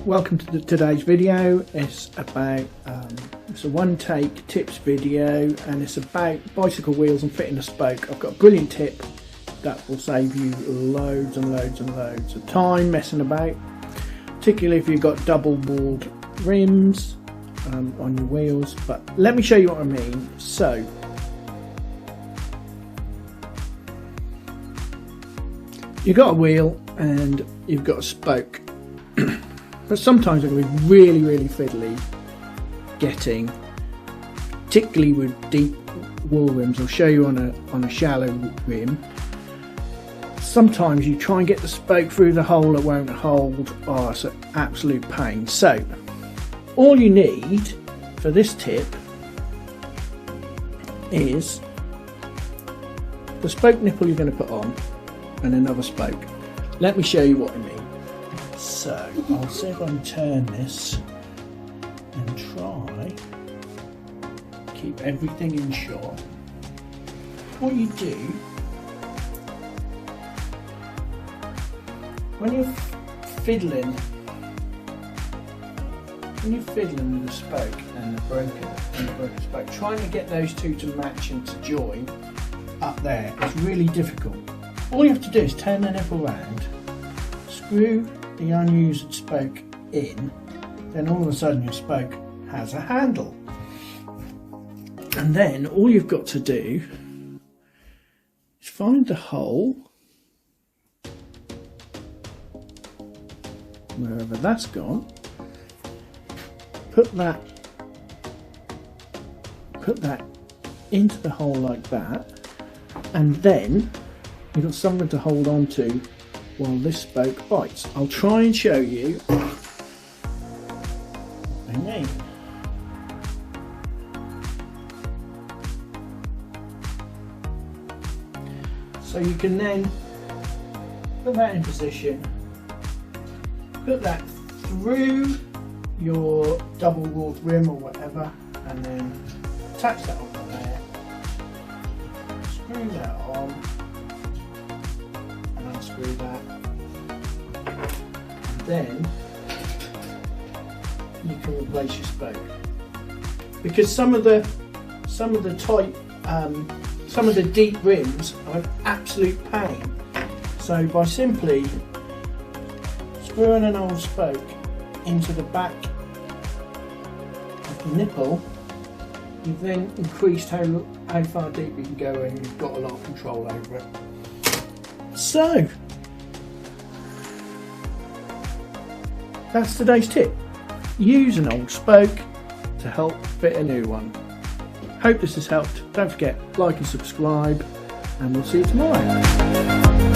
welcome to today's video. It's about it's a one-take tips video, and it's about bicycle wheels and fitting a spoke. I've got a brilliant tip that will save you loads and loads and loads of time messing about, particularly if you've got double-walled rims on your wheels. But let me show you what I mean. So you've got a wheel and you've got a spoke. But sometimes it can be really fiddly getting, particularly with deep wall rims. I'll show you on a shallow rim. Sometimes you try and get the spoke through the hole, it won't hold. Oh, it's an absolute pain. So all you need for this tip is the spoke nipple you're going to put on and another spoke. Let me show you what I mean. So I'll see if I can turn this and try keep everything in shot. What you do when you're fiddling with the spoke and the broken spoke, trying to get those two to match and to join up there is really difficult. All you have to do is turn the nipple around, screw the unused spoke in, then all of a sudden your spoke has a handle. And then all you've got to do is find the hole, wherever that's gone, put that into the hole like that, and then you've got something to hold on to while this spoke bites. I'll try and show you what I mean. So you can then put that in position, put that through your double walled rim or whatever, and then attach that on there, screw that on, and unscrew that, and then you can replace your spoke. Because some of the deep rims are an absolute pain. So by simply screwing an old spoke into the back of the nipple, you've then increased how far deep you can go, and you've got a lot of control over it. So that's today's tip. Use an old spoke to help fit a new one. Hope this has helped. Don't forget, like and subscribe, and we'll see you tomorrow.